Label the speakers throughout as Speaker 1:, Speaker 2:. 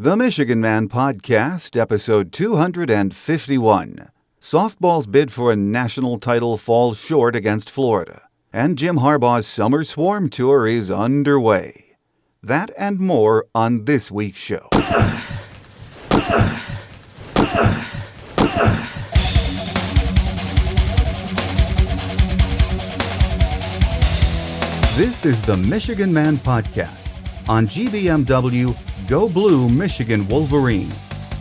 Speaker 1: The Michigan Man Podcast, episode 251. Softball's bid for a national title falls short against Florida, and Jim Harbaugh's Summer Swarm Tour is underway. That and more on this week's show. This is the Michigan Man Podcast on GBMW Go Blue Michigan Wolverine,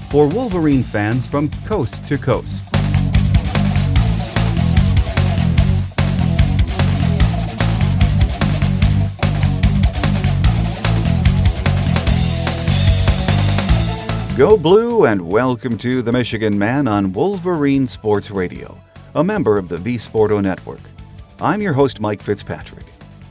Speaker 1: for Wolverine fans from coast to coast. Go Blue and welcome to the Michigan Man on Wolverine Sports Radio, a member of the V Sporto Network. I'm your host, Mike Fitzpatrick.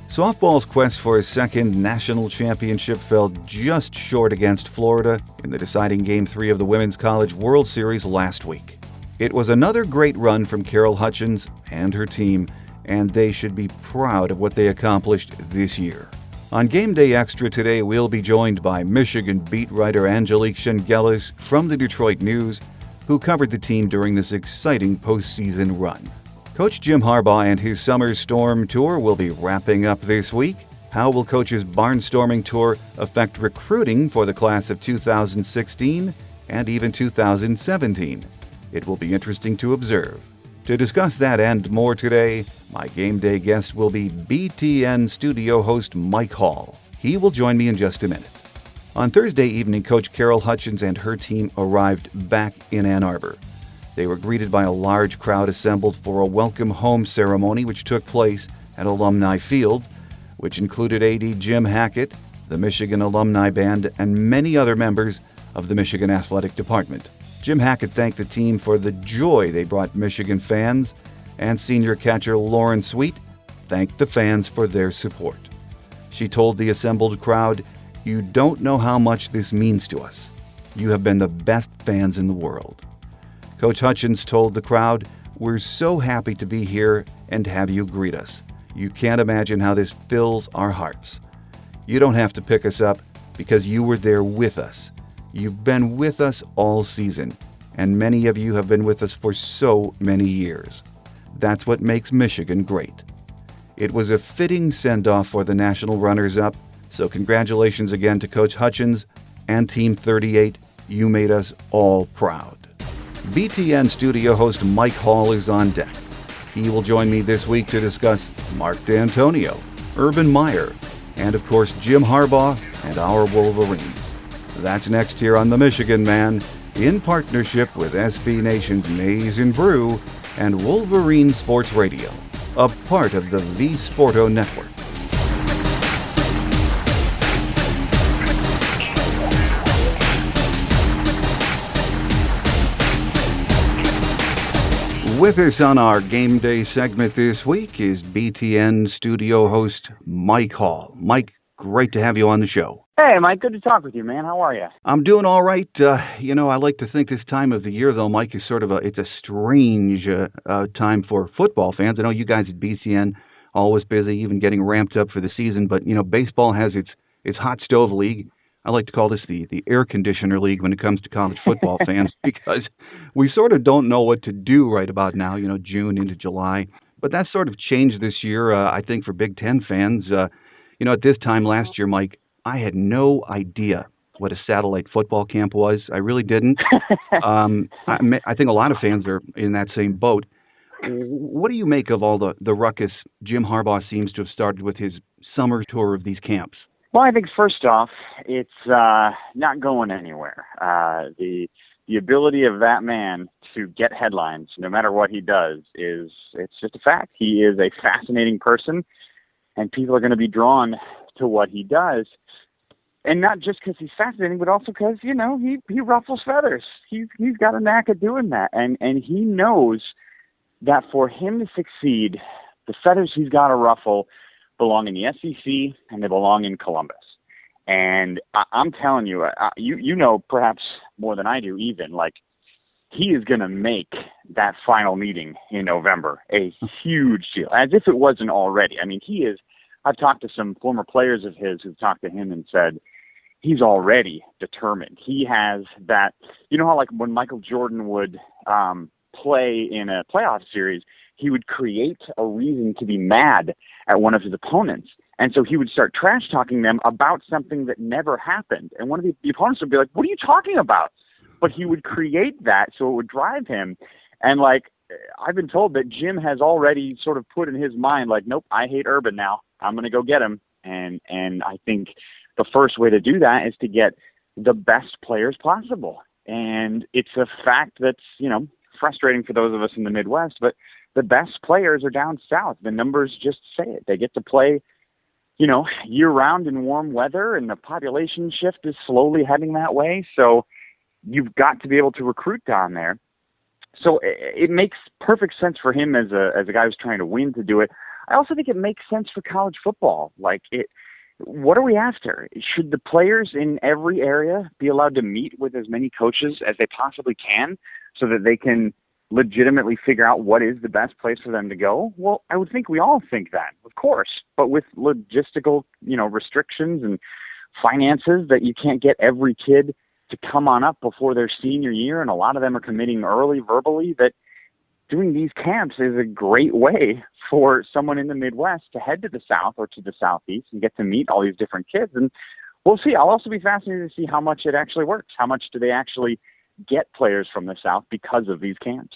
Speaker 1: Softball's quest for a second national championship fell just short against Florida in the deciding Game 3 of the Women's College World Series last week. It was another great run from Carol Hutchins and her team, and they should be proud of what they accomplished this year. On Gameday Extra today, we'll be joined by Michigan beat writer Angelique Chengelis from the Detroit News, who covered the team during this exciting postseason run. Coach Jim Harbaugh and his Summer Storm Tour will be wrapping up this week. How will Coach's Barnstorming Tour affect recruiting for the class of 2016 and even 2017? It will be interesting to observe. To discuss that and more today, my game day guest will be BTN studio host Mike Hall. He will join me in just a minute. On Thursday evening, Coach Carol Hutchins and her team arrived back in Ann Arbor. They were greeted by a large crowd assembled for a welcome home ceremony which took place at Alumni Field, which included AD Jim Hackett, the Michigan Alumni Band, and many other members of the Michigan Athletic Department. Jim Hackett thanked the team for the joy they brought Michigan fans, and senior catcher Lauren Sweet thanked the fans for their support. She told the assembled crowd, "You don't know how much this means to us. You have been the best fans in the world." Coach Hutchins told the crowd, "We're so happy to be here and have you greet us. You can't imagine how this fills our hearts. You don't have to pick us up because you were there with us. You've been with us all season, and many of you have been with us for so many years. That's what makes Michigan great." It was a fitting send-off for the national runners-up, so congratulations again to Coach Hutchins and Team 38. You made us all proud. BTN studio host Mike Hall is on deck. He will join me this week to discuss Mark D'Antonio, Urban Meyer, and of course Jim Harbaugh and our Wolverines. That's next here on The Michigan Man, in partnership with SB Nation's Maize and Brew and Wolverine Sports Radio, a part of the V Sporto Network. With us on our Game Day segment this week is BTN studio host Mike Hall. Mike, great to have you on the show.
Speaker 2: Hey, Mike, good to talk with you, man. How are you?
Speaker 1: I'm doing all right. I like to think this time of the year, though, Mike, is sort of it's a strange time for football fans. I know you guys at BTN always busy, even getting ramped up for the season, but, baseball has its hot stove league. I like to call this the air conditioner league when it comes to college football fans, because we sort of don't know what to do right about now, June into July. But that sort of changed this year, I think, for Big Ten fans. At this time last year, Mike, I had no idea what a satellite football camp was. I really didn't. I think a lot of fans are in that same boat. What do you make of all the ruckus Jim Harbaugh seems to have started with his summer tour of these camps?
Speaker 2: Well, I think first off, it's not going anywhere. The ability of that man to get headlines, no matter what he does, it's just a fact. He is a fascinating person, and people are going to be drawn to what he does. And not just because he's fascinating, but also because, he ruffles feathers. He's got a knack of doing that. And he knows that for him to succeed, the feathers he's got to ruffle belong in the SEC and they belong in Columbus. And I'm telling you, you know perhaps more than I do even, he is going to make that final meeting in November a huge deal, as if it wasn't already. I mean, I've talked to some former players of his who've talked to him and said, he's already determined. He has that, you know how like when Michael Jordan would play in a playoff series, he would create a reason to be mad at one of his opponents. And so he would start trash talking them about something that never happened. And one of the opponents would be like, what are you talking about? But he would create that so it would drive him. And like, I've been told that Jim has already sort of put in his mind, like, nope, I hate Urban now. I'm going to go get him. And I think the first way to do that is to get the best players possible. And it's a fact that's, you know, frustrating for those of us in the Midwest, but the best players are down south. The numbers just say it. They get to play, you know, year-round in warm weather, and the population shift is slowly heading that way. So you've got to be able to recruit down there. So it makes perfect sense for him as a guy who's trying to win to do it. I also think it makes sense for college football. Like, what are we after? Should the players in every area be allowed to meet with as many coaches as they possibly can so that they can legitimately figure out what is the best place for them to go? Well, I would think we all think that, of course, but with logistical, you know, restrictions and finances that you can't get every kid to come on up before their senior year, and a lot of them are committing early verbally, that doing these camps is a great way for someone in the Midwest to head to the South or to the Southeast and get to meet all these different kids. And we'll see. I'll also be fascinated to see how much it actually works. How much do they actually get players from the South because of these camps?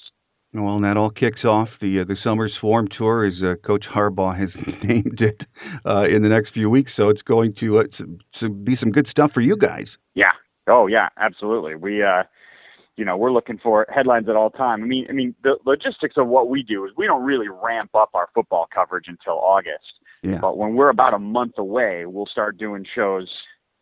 Speaker 1: Well, and that all kicks off the Summer Swarm Tour, as Coach Harbaugh has named it, in the next few weeks. So it's going to be some good stuff for you guys.
Speaker 2: Yeah. Oh, yeah, absolutely. We, you know, we're looking for headlines at all time. I mean, the logistics of what we do is we don't really ramp up our football coverage until August.
Speaker 1: Yeah. But
Speaker 2: when we're about a month away, we'll start doing shows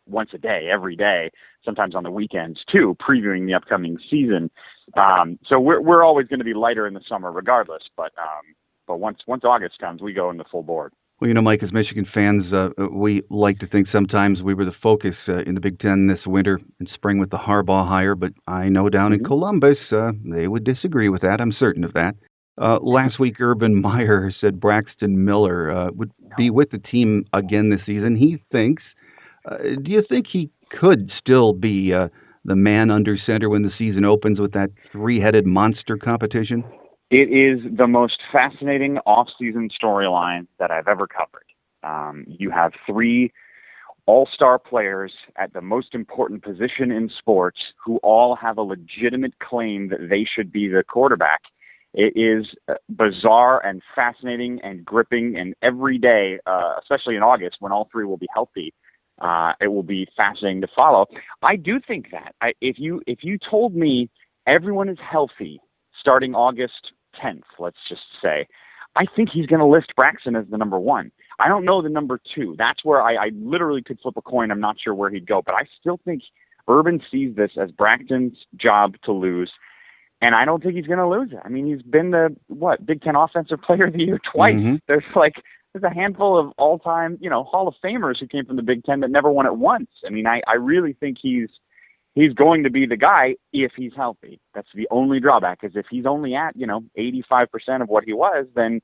Speaker 2: once a day, every day, sometimes on the weekends too, previewing the upcoming season. So we're always going to be lighter in the summer regardless. But once August comes, we go into full board.
Speaker 1: Well, you know, Mike, as Michigan fans, we like to think sometimes we were the focus in the Big Ten this winter and spring with the Harbaugh hire, but I know down in Columbus, they would disagree with that. I'm certain of that. Last week, Urban Meyer said Braxton Miller would be with the team again this season. He thinks. Do you think he could still be the man under center when the season opens with that three-headed monster competition?
Speaker 2: It is the most fascinating off-season storyline that I've ever covered. You have three all-star players at the most important position in sports who all have a legitimate claim that they should be the quarterback. It is bizarre and fascinating and gripping, and every day, especially in August when all three will be healthy, it will be fascinating to follow. I do think that. If you told me everyone is healthy starting August 10th, let's just say, I think he's going to list Braxton as the number one. I don't know the number two. That's where I literally could flip a coin. I'm not sure where he'd go, but I still think Urban sees this as Braxton's job to lose, and I don't think he's going to lose it. I mean, he's been the, Big Ten Offensive Player of the Year twice. Mm-hmm. There's a handful of all-time, Hall of Famers who came from the Big Ten that never won it once. I mean, I really think he's going to be the guy if he's healthy. That's the only drawback, is if he's only at, 85% of what he was, then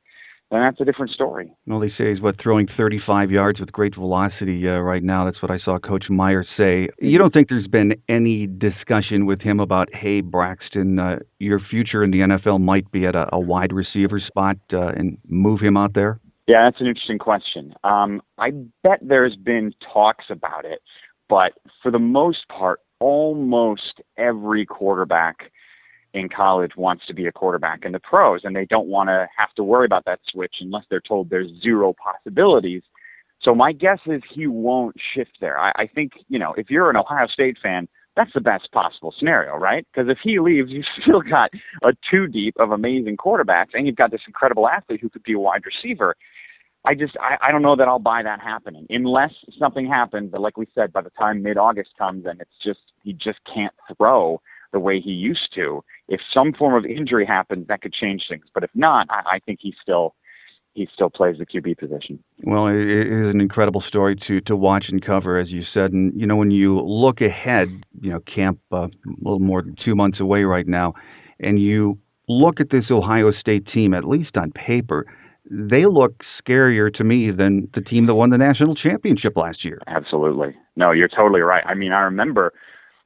Speaker 2: that's a different story.
Speaker 1: Well, they say he's, throwing 35 yards with great velocity right now. That's what I saw Coach Meyer say. You don't think there's been any discussion with him about, hey, Braxton, your future in the NFL might be at a wide receiver spot and move him out there?
Speaker 2: Yeah, that's an interesting question. I bet there's been talks about it, but for the most part, almost every quarterback in college wants to be a quarterback in the pros, and they don't want to have to worry about that switch unless they're told there's zero possibilities. So my guess is he won't shift there. I think, if you're an Ohio State fan, that's the best possible scenario, right? Because if he leaves, you've still got a two deep of amazing quarterbacks, and you've got this incredible athlete who could be a wide receiver. I don't know that I'll buy that happening unless something happens that, like we said, by the time mid-August comes and he just can't throw the way he used to. If some form of injury happens, that could change things. But if not, I think he still plays the QB position.
Speaker 1: Well, it is an incredible story to watch and cover, as you said. And, when you look ahead, camp a little more than 2 months away right now, and you look at this Ohio State team, at least on paper, they look scarier to me than the team that won the national championship last year.
Speaker 2: Absolutely. No, you're totally right. I mean, I remember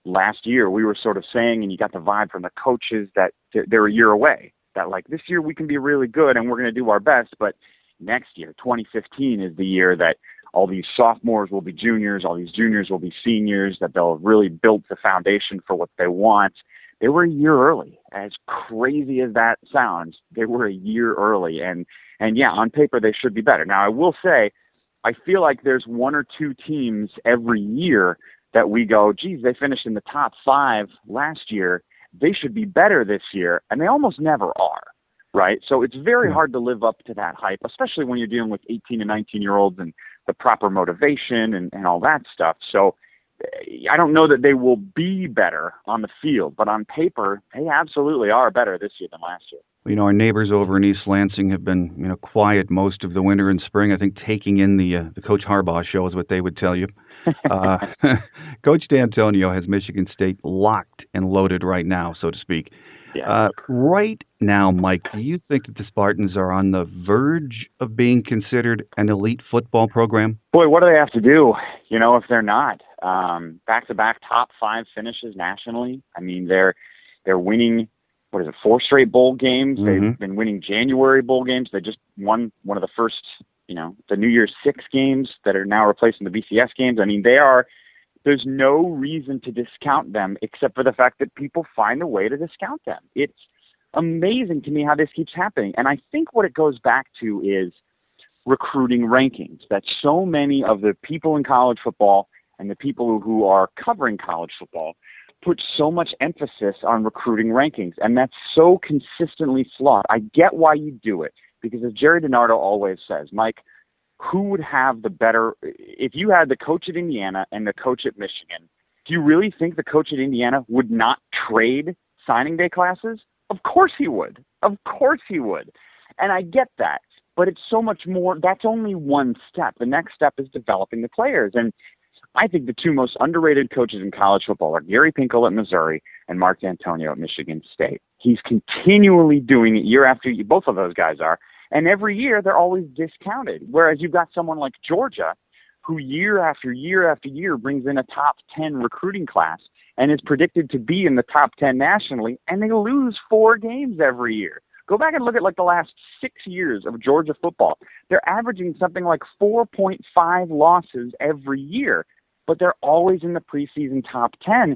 Speaker 2: last year we were sort of saying, and you got the vibe from the coaches that they're a year away, that like this year we can be really good and we're going to do our best, but next year, 2015, is the year that all these sophomores will be juniors, all these juniors will be seniors, that they'll have really built the foundation for what they want. They were a year early. As crazy as that sounds, they were a year early. And yeah, on paper, they should be better. Now, I will say, I feel like there's one or two teams every year that we go, geez, they finished in the top 5 last year. They should be better this year. And they almost never are. Right. So it's very hard to live up to that hype, especially when you're dealing with 18 and 19-year-olds and the proper motivation and all that stuff. So I don't know that they will be better on the field, but on paper, they absolutely are better this year than last year.
Speaker 1: You know, our neighbors over in East Lansing have been, quiet most of the winter and spring. I think taking in the Coach Harbaugh show is what they would tell you. Coach D'Antonio has Michigan State locked and loaded right now, so to speak.
Speaker 2: Yeah.
Speaker 1: Right now, Mike, do you think that the Spartans are on the verge of being considered an elite football program?
Speaker 2: Boy, what do they have to do, if they're not? Back-to-back top 5 finishes nationally. I mean, they're winning, 4 straight bowl games.
Speaker 1: Mm-hmm.
Speaker 2: They've been winning January bowl games. They just won one of the first, the New Year's 6 games that are now replacing the BCS games. I mean, there's no reason to discount them except for the fact that people find a way to discount them. It's amazing to me how this keeps happening. And I think what it goes back to is recruiting rankings, that so many of the people in college football and the people who are covering college football put so much emphasis on recruiting rankings. And that's so consistently flawed. I get why you do it, because as Jerry DiNardo always says, Mike, who would have the better, if you had the coach at Indiana and the coach at Michigan, do you really think the coach at Indiana would not trade signing day classes? Of course he would. Of course he would. And I get that, but it's so much more. That's only one step. The next step is developing the players. And I think the 2 most underrated coaches in college football are Gary Pinkel at Missouri and Mark D'Antonio at Michigan State. He's continually doing it year after year. Both of those guys are. And every year, they're always discounted. Whereas you've got someone like Georgia, who year after year after year brings in a top 10 recruiting class and is predicted to be in the top 10 nationally, and they lose 4 games every year. Go back and look at the last 6 years of Georgia football. They're averaging something like 4.5 losses every year, but they're always in the preseason top 10.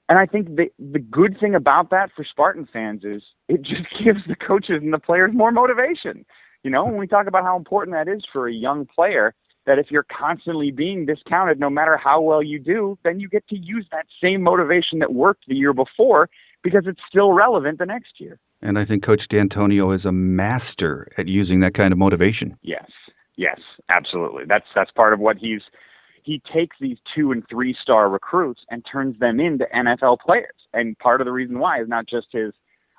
Speaker 2: And I think the good thing about that for Spartan fans is it just gives the coaches and the players more motivation. When we talk about how important that is for a young player, that if you're constantly being discounted, no matter how well you do, then you get to use that same motivation that worked the year before because it's still relevant the next year. And
Speaker 1: I think Coach D'Antonio is a master at using that kind of motivation.
Speaker 2: Yes, absolutely. That's part of what he takes these 2- and 3-star recruits and turns them into NFL players. And part of the reason why is not just his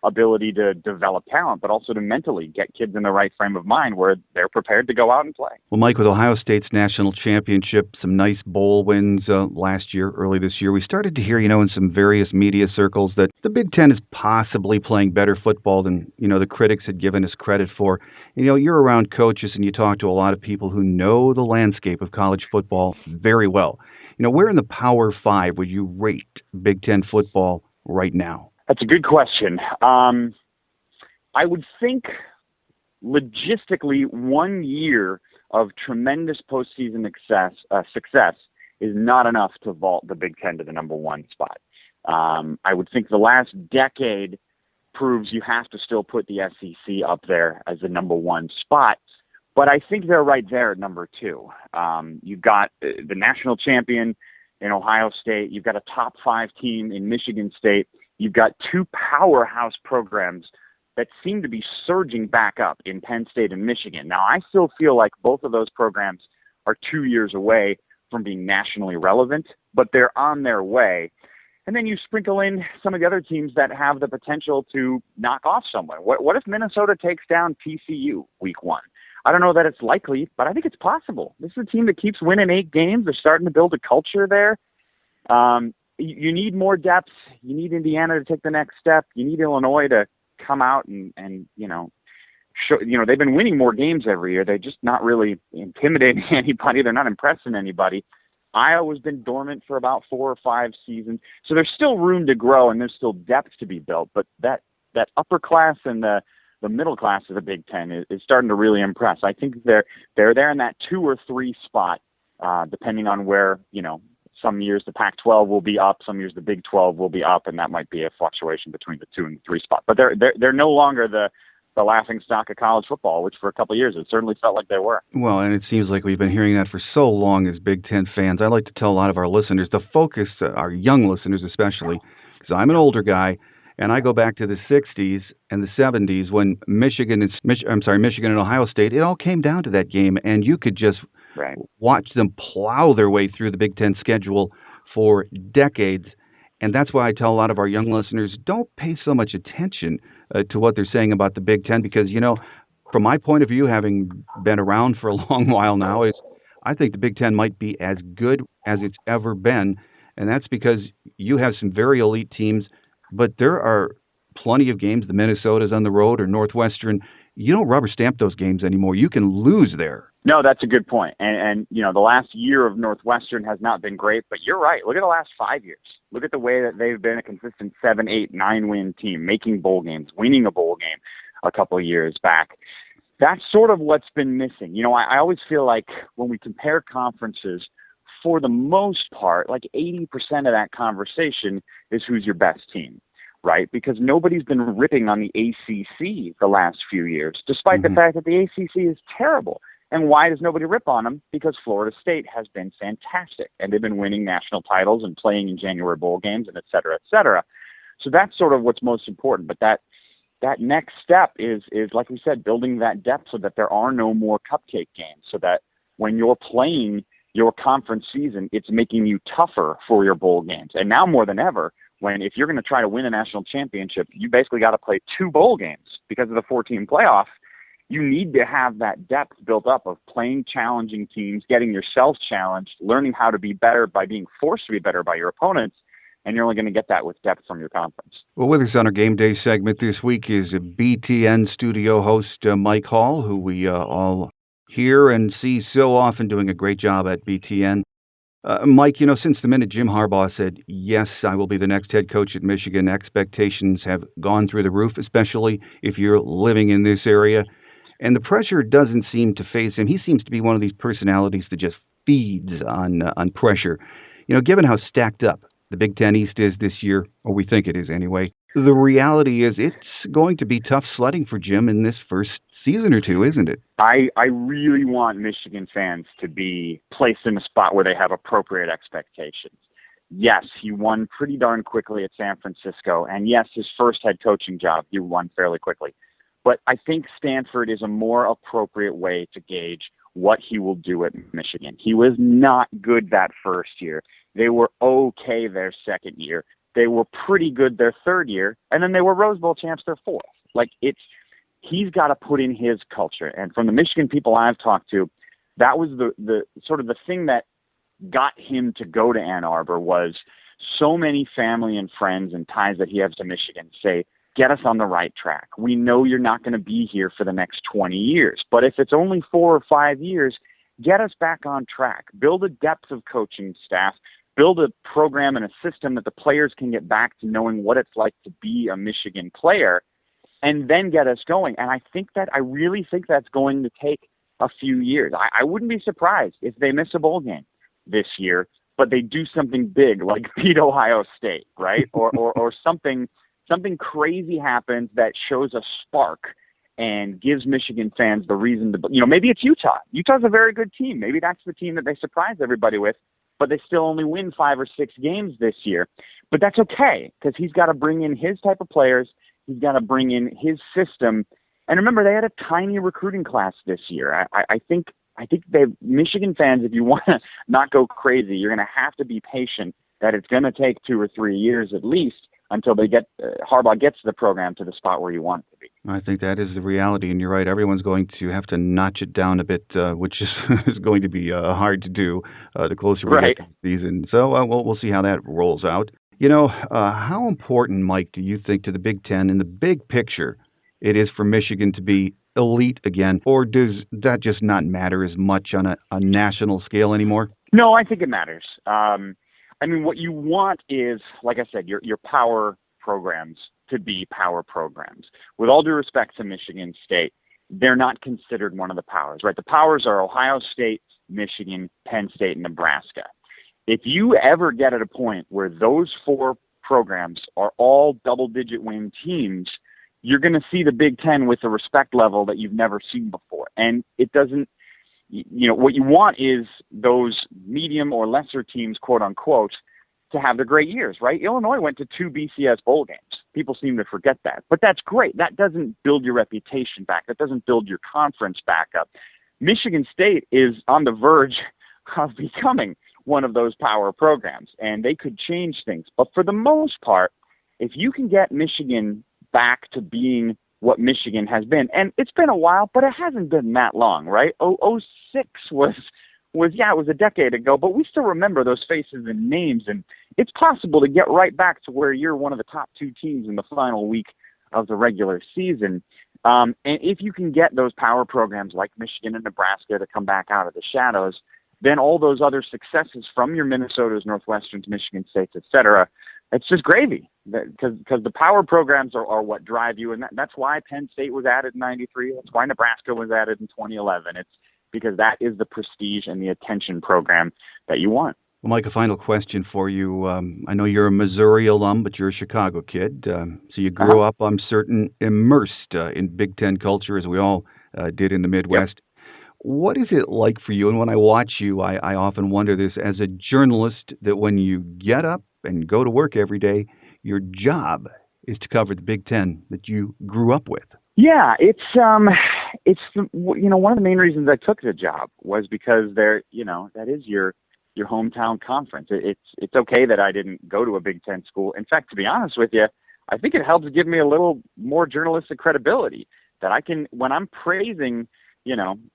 Speaker 2: ability to develop talent, but also to mentally get kids in the right frame of mind where they're prepared to go out and play.
Speaker 1: Well, Mike, with Ohio State's national championship, some nice bowl wins early this year, we started to hear, in some various media circles that the Big Ten is possibly playing better football than, the critics had given us credit for. You're around coaches and you talk to a lot of people who know the landscape of college football very well. Where in the Power 5 would you rate Big Ten football right now?
Speaker 2: That's a good question. I would think logistically 1 year of tremendous postseason success is not enough to vault the Big Ten to the number 1 spot. I would think the last decade proves you have to still put the SEC up there as the number 1 spot. But I think they're right there at number 2. You've got the national champion in Ohio State. You've got a top 5 team in Michigan State. You've got 2 powerhouse programs that seem to be surging back up in Penn State and Michigan. Now, I still feel like both of those programs are 2 years away from being nationally relevant, but they're on their way. And then you sprinkle in some of the other teams that have the potential to knock off someone. What if Minnesota takes down TCU week 1? I don't know that it's likely, but I think it's possible. This is a team that keeps winning 8 games. They're starting to build a culture there. You need more depth. You need Indiana to take the next step. You need Illinois to come out and they've been winning more games every year. They're just not really intimidating anybody. They're not impressing anybody. Iowa's been dormant for about 4 or 5 seasons. So there's still room to grow and there's still depth to be built. But that upper class and the middle class of the Big Ten is starting to really impress. I think they're there in that 2 or 3 spot, depending on where, some years the Pac-12 will be up, some years the Big 12 will be up, and that might be a fluctuation between the 2 and 3 spot. But they're no longer the laughing stock of college football, which for a couple of years it certainly felt like they were.
Speaker 1: Well, and it seems like we've been hearing that for so long as Big Ten fans. I like to tell a lot of our listeners to focus, our young listeners especially, because I'm an older guy, and I go back to the 60s and the 70s when Michigan and Ohio State, it all came down to that game, and you could just watch them plow their way through the Big Ten schedule for decades. And that's why I tell a lot of our young listeners, don't pay so much attention to what they're saying about the Big Ten, because, from my point of view, having been around for a long while now, I think the Big Ten might be as good as it's ever been. And that's because you have some very elite teams, but there are plenty of games, the Minnesotas on the road or Northwestern, you don't rubber stamp those games anymore. You can lose there.
Speaker 2: No, that's a good point. And the last year of Northwestern has not been great, but you're right. Look at the last 5 years. Look at the way that they've been a consistent 7, 8, 9-win team, making bowl games, winning a bowl game a couple of years back. That's sort of what's been missing. I always feel like when we compare conferences, for the most part, like 80% of that conversation is who's your best team, right? Because nobody's been ripping on the ACC the last few years, despite the fact that the ACC is terrible. And why does nobody rip on them? Because Florida State has been fantastic, and they've been winning national titles and playing in January bowl games and et cetera, et cetera. So that's sort of what's most important. But that next step is like we said, building that depth so that there are no more cupcake games, so that when you're playing your conference season, it's making you tougher for your bowl games. And now more than ever, if you're going to try to win a national championship, you basically got to play 2 bowl games because of the 14 playoff. You need to have that depth built up of playing challenging teams, getting yourself challenged, learning how to be better by being forced to be better by your opponents, and you're only going to get that with depth from your conference.
Speaker 1: Well, with us on our Game Day segment this week is BTN studio host Mike Hall, who we all hear and see so often doing a great job at BTN. Mike, since the minute Jim Harbaugh said, yes, I will be the next head coach at Michigan, expectations have gone through the roof, especially if you're living in this area. And the pressure doesn't seem to faze him. He seems to be one of these personalities that just feeds on pressure. Given how stacked up the Big Ten East is this year, or we think it is anyway, the reality is it's going to be tough sledding for Jim in this first season or two, isn't it?
Speaker 2: I really want Michigan fans to be placed in a spot where they have appropriate expectations. Yes, he won pretty darn quickly at San Francisco, and yes, his first head coaching job, he won fairly quickly. But I think Stanford is a more appropriate way to gauge what he will do at Michigan. He was not good that first year. They were okay their second year. They were pretty good their third year, and then they were Rose Bowl champs their fourth. He's got to put in his culture. And from the Michigan people I've talked to, that was the sort of the thing that got him to go to Ann Arbor was so many family and friends and ties that he has to Michigan say, get us on the right track. We know you're not going to be here for the next 20 years, but if it's only 4 or 5 years, get us back on track. Build a depth of coaching staff. Build a program and a system that the players can get back to knowing what it's like to be a Michigan player, and then get us going. And I really think that's going to take a few years. I wouldn't be surprised if they miss a bowl game this year, but they do something big like beat Ohio State, right? or something crazy happens that shows a spark and gives Michigan fans the reason to, maybe it's Utah. Utah's a very good team. Maybe that's the team that they surprise everybody with, but they still only win 5 or 6 games this year. But that's okay, because he's got to bring in his type of players. He's got to bring in his system. And remember, they had a tiny recruiting class this year. I think Michigan fans, if you want to not go crazy, you're going to have to be patient that it's going to take 2 or 3 years at least until they get Harbaugh gets the program to the spot where you want it to be.
Speaker 1: I think that is the reality, and you're right. Everyone's going to have to notch it down a bit, which is going to be hard to do the closer we get to the season. So we'll see how that rolls out. How important, Mike, do you think to the Big Ten in the big picture it is for Michigan to be elite again? Or does that just not matter as much on a national scale anymore?
Speaker 2: No, I think it matters. I mean, what you want is, like I said, your power programs to be power programs. With all due respect to Michigan State, they're not considered one of the powers, right? The powers are Ohio State, Michigan, Penn State, and Nebraska. If you ever get at a point where those four programs are all double-digit win teams, you're going to see the Big Ten with a respect level that you've never seen before. And it doesn't, what you want is those medium or lesser teams, quote unquote, to have their great years, right? Illinois went to 2 BCS bowl games. People seem to forget that, but that's great. That doesn't build your reputation back. That doesn't build your conference back up. Michigan State is on the verge of becoming one of those power programs, and they could change things. But for the most part, if you can get Michigan back to being what Michigan has been, and it's been a while, but it hasn't been that long, right? 06 was it was a decade ago, but we still remember those faces and names, and it's possible to get right back to where you're one of the top two teams in the final week of the regular season. And if you can get those power programs like Michigan and Nebraska to come back out of the shadows, then all those other successes from your Minnesotas, Northwesterns, Michigan States, et cetera, it's just gravy, because the power programs are what drive you, and that's why Penn State was added in '93. That's why Nebraska was added in 2011. It's because that is the prestige and the attention program that you want.
Speaker 1: Well, Mike, a final question for you. I know you're a Missouri alum, but you're a Chicago kid. So you grew up, I'm certain, immersed in Big Ten culture, as we all did in the Midwest. Yep. What is it like for you? And when I watch you, I often wonder this, as a journalist, that when you get up and go to work every day, your job is to cover the Big Ten that you grew up with.
Speaker 2: Yeah, it's one of the main reasons I took the job was because that is your hometown conference. It's okay that I didn't go to a Big Ten school. In fact, to be honest with you, I think it helps give me a little more journalistic credibility, that I can, when I'm praising,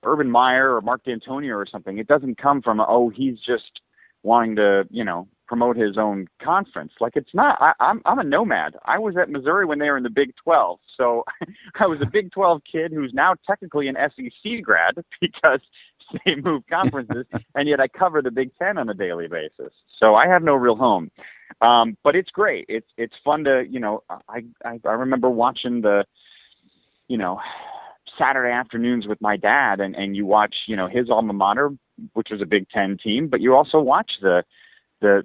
Speaker 2: Urban Meyer or Mark D'Antonio or something, it doesn't come from, he's just wanting to, promote his own conference. Like, it's not. I'm a nomad. I was at Missouri when they were in the Big 12. So I was a Big 12 kid who's now technically an SEC grad because they moved conferences, and yet I cover the Big 10 on a daily basis. So I have no real home. But it's great. It's fun to, I remember watching the, Saturday afternoons with my dad, and you watch, his alma mater, which was a Big Ten team, but you also watch the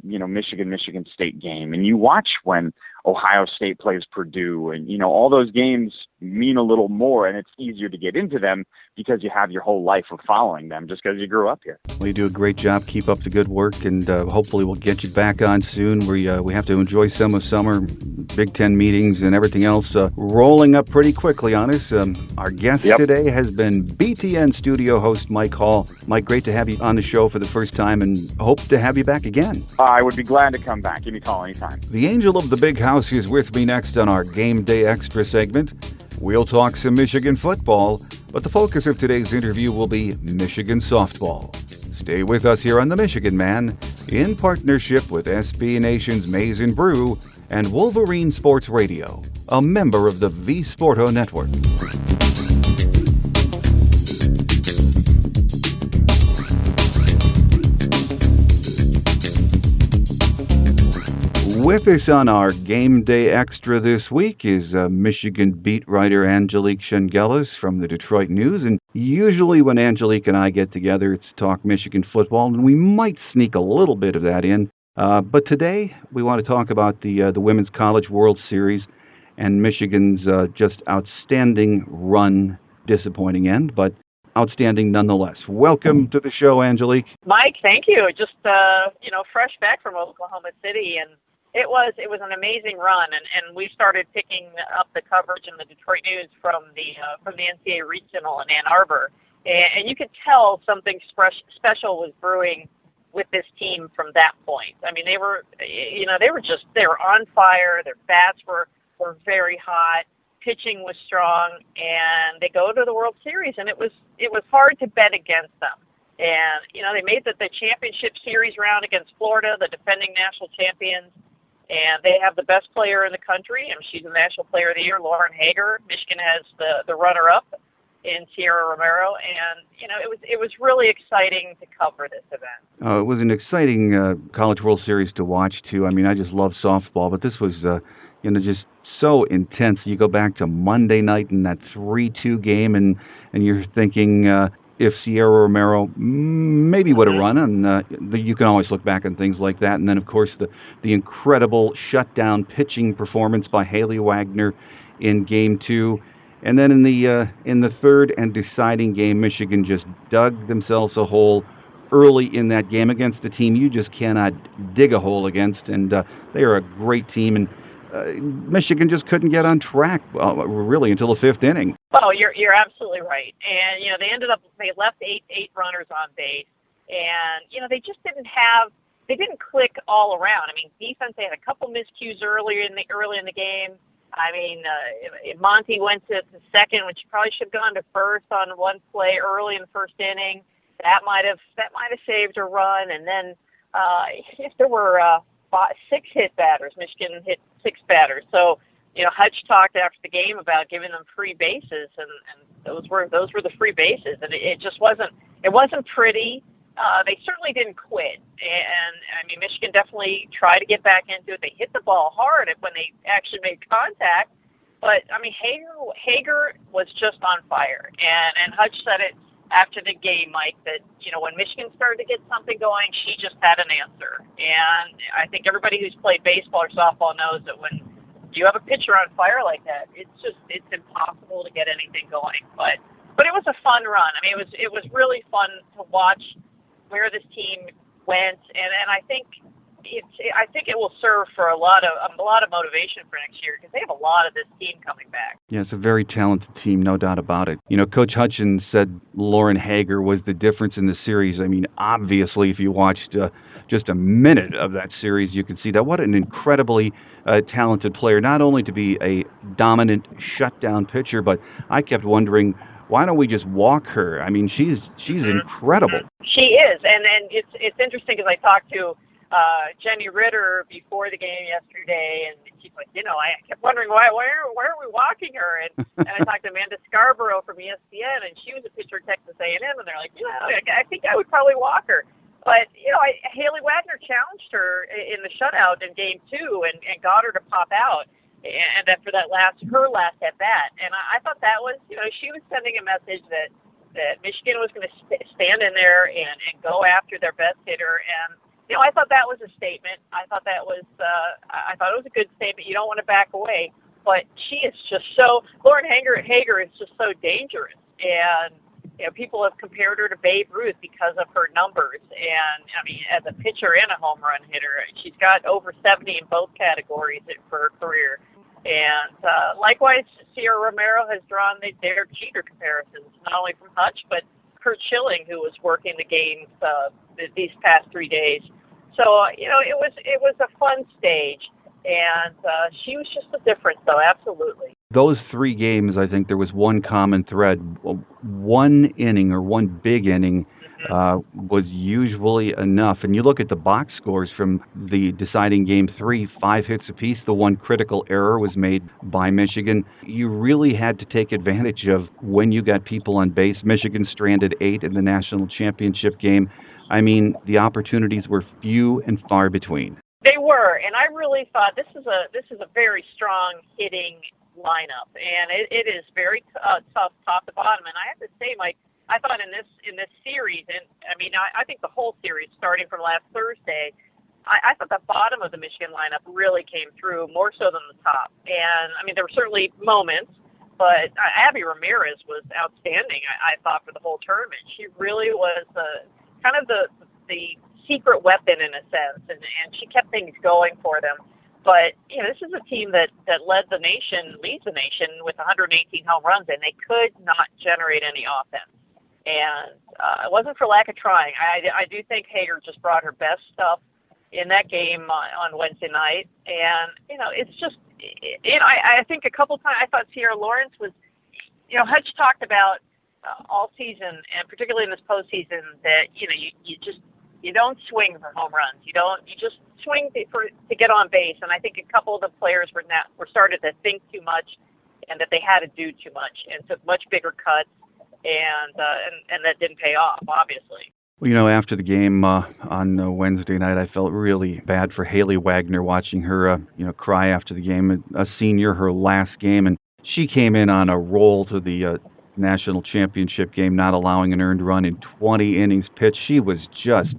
Speaker 2: Michigan State game, and you watch when Ohio State plays Purdue, and all those games mean a little more, and it's easier to get into them because you have your whole life of following them just because you grew up here.
Speaker 1: Well, you do a great job. Keep up the good work, and hopefully we'll get you back on soon. We have to enjoy some of summer, Big Ten meetings and everything else rolling up pretty quickly on us. Our guest today has been BTN studio host Mike Hall. Mike, great to have you on the show for the first time, and hope to have you back again.
Speaker 2: I would be glad to come back. Give me a call anytime.
Speaker 1: The Angel of the Big House is with me next on our Gameday Extra segment. We'll talk some Michigan football, but the focus of today's interview will be Michigan softball. Stay with us here on The Michigan Man, in partnership with SB Nation's Maize and Brew and Wolverine Sports Radio, a member of the V Sporto Network. With us on our Gameday Extra this week is Michigan beat writer Angelique Chengelis from the Detroit News. And usually when Angelique and I get together, it's talk Michigan football, and we might sneak a little bit of that in. But today we want to talk about the Women's College World Series and Michigan's just outstanding run, disappointing end, but outstanding nonetheless. Welcome to the show, Angelique.
Speaker 3: Mike, thank you. Just fresh back from Oklahoma City, and It was an amazing run, and we started picking up the coverage in the Detroit News from the NCAA Regional in Ann Arbor, and you could tell something special was brewing with this team from that point. I mean, they were on fire. Their bats were very hot. Pitching was strong, and they go to the World Series, and it was hard to bet against them. And they made the championship series round against Florida, the defending national champions. And they have the best player in the country, and she's the National Player of the Year, Lauren Hager. Michigan has the runner-up in Sierra Romero, and it was really exciting to cover this event.
Speaker 1: It was an exciting College World Series to watch too. I mean, I just love softball, but this was just so intense. You go back to Monday night in that 3-2 game, and you're thinking if Sierra Romero maybe would have run, and you can always look back on things like that. And then, of course, the incredible shutdown pitching performance by Haley Wagner in Game 2. And then in the third and deciding game, Michigan just dug themselves a hole early in that game against a team you just cannot dig a hole against, and they are a great team. And Michigan just couldn't get on track really until the fifth inning.
Speaker 3: Oh, you're absolutely right. And they left eight runners on base, and they just didn't click all around. I mean, defense, they had a couple miscues early in the game. I mean, Monty went to second when she probably should have gone to first on one play early in the first inning. That might have saved a run. And then if there were 6 hit batters, Michigan hit 6 batters. So Hutch talked after the game about giving them free bases, and those were the free bases, and it just wasn't pretty. They certainly didn't quit, and I mean, Michigan definitely tried to get back into it. They hit the ball hard when they actually made contact, but I mean, Hager was just on fire, and Hutch said it after the game, Mike, that when Michigan started to get something going, she just had an answer, and I think everybody who's played baseball or softball knows that when you have a pitcher on fire like that, it's impossible to get anything going. But it was a fun run. I mean, it was really fun to watch where this team went, and I think it will serve for a lot of motivation for next year, because they have a lot of this team coming back.
Speaker 1: Yeah, it's a very talented team, no doubt about it. Coach Hutchins said Lauren Hager was the difference in the series. I mean, obviously, if you watched just a minute of that series, you can see that. What an incredibly talented player, not only to be a dominant shutdown pitcher, but I kept wondering, why don't we just walk her? I mean, she's incredible.
Speaker 3: She is, and it's interesting because I talked to Jenny Ritter before the game yesterday, and she's like, I kept wondering why are we walking her? And I talked to Amanda Scarborough from ESPN, and she was a pitcher at Texas A&M, and they're like, I think I would probably walk her. But Haley Wagner challenged her in the shutout in Game 2 and got her to pop out. And then for her last at bat, and I thought that was, she was sending a message that Michigan was going to stand in there and go after their best hitter, and I thought that was a statement. I thought it was a good statement. You don't want to back away, but she is just Lauren Hager is just so dangerous, and people have compared her to Babe Ruth because of her numbers, and I mean, as a pitcher and a home run hitter, she's got over 70 in both categories for her career. And likewise, Sierra Romero has drawn their cheater comparisons, not only from Hutch, but Kurt Schilling, who was working the games these past 3 days. So, it was a fun stage, and she was just a difference, though, absolutely.
Speaker 1: Those 3 games, I think there was one common thread. One inning or one big inning was usually enough. And you look at the box scores from the deciding Game 3, 5 hits apiece. The one critical error was made by Michigan. You really had to take advantage of when you got people on base. Michigan stranded 8 in the national championship game. I mean, the opportunities were few and far between.
Speaker 3: They were, and I really thought this is a very strong hitting lineup, and it is very tough top to bottom. And I have to say, Mike, I thought in this series, and I mean, I think the whole series starting from last Thursday, I thought the bottom of the Michigan lineup really came through more so than the top. And I mean, there were certainly moments, but Abby Ramirez was outstanding. I thought for the whole tournament, she really was kind of the secret weapon in a sense, and she kept things going for them. But this is a team that leads the nation with 118 home runs, and they could not generate any offense. And it wasn't for lack of trying. I do think Hager just brought her best stuff in that game on Wednesday night, and it's just I think a couple times I thought Sierra Lawrence was, Hutch talked about all season, and particularly in this postseason, that you You don't swing for home runs. You just swing to get on base. And I think a couple of the players were started to think too much, and that they had to do too much, and took much bigger cuts, and that didn't pay off, obviously.
Speaker 1: Well, after the game on Wednesday night, I felt really bad for Haley Wagner, watching her, cry after the game. A senior, her last game, and she came in on a roll to the national championship game, not allowing an earned run in 20 innings pitched. She was just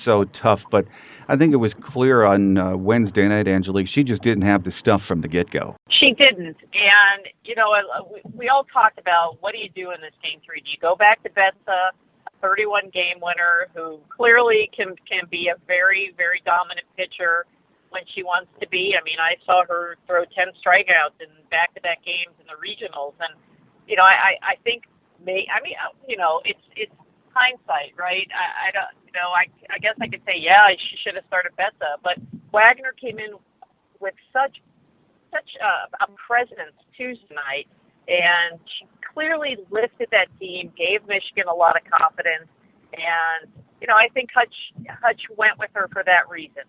Speaker 1: so tough, but I think it was clear on Wednesday night, Angelique, she just didn't have the stuff from the get-go.
Speaker 3: She didn't, and we all talked about, what do you do in this game 3? Do you go back to Betsa, a 31-game winner who clearly can be a very, very dominant pitcher when she wants to be? I mean, I saw her throw 10 strikeouts in back-to-back games in the regionals, and I think it's hindsight, right? I don't, I guess I could say, yeah, she should have started Betsa, but Wagner came in with such a presence Tuesday night, and she clearly lifted that team, gave Michigan a lot of confidence, and I think Hutch went with her for that reason.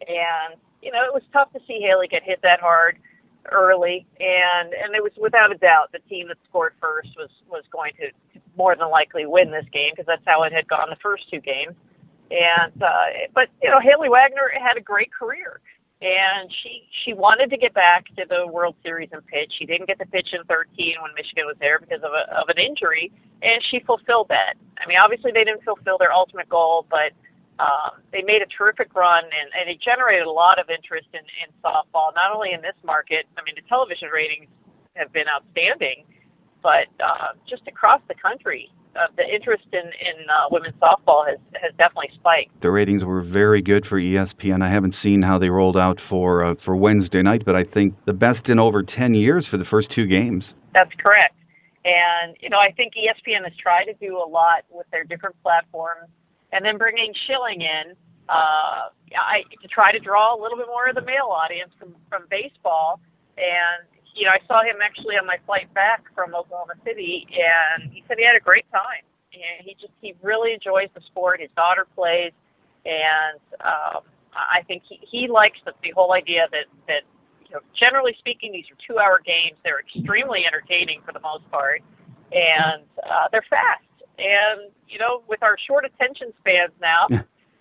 Speaker 3: And it was tough to see Haley get hit that hard early, and it was without a doubt the team that scored first was going to more than likely win this game, because that's how it had gone the first 2 games. And but Haley Wagner had a great career, and she wanted to get back to the World Series and pitch. She didn't get to pitch in 13 when Michigan was there because of an injury, and she fulfilled that. I mean, obviously they didn't fulfill their ultimate goal, but they made a terrific run, and it generated a lot of interest in softball, not only in this market. I mean, the television ratings have been outstanding, but just across the country, the interest in women's softball has definitely spiked.
Speaker 1: The ratings were very good for ESPN. I haven't seen how they rolled out for Wednesday night, but I think the best in over 10 years for the first 2 games.
Speaker 3: That's correct. And, I think ESPN has tried to do a lot with their different platforms. And then bringing Schilling in to try to draw a little bit more of the male audience from baseball. And, I saw him actually on my flight back from Oklahoma City, and he said he had a great time. And he really enjoys the sport. His daughter plays, and I think he likes the whole idea that generally speaking, these are 2-hour games. They're extremely entertaining for the most part, and they're fast. And, with our short attention spans now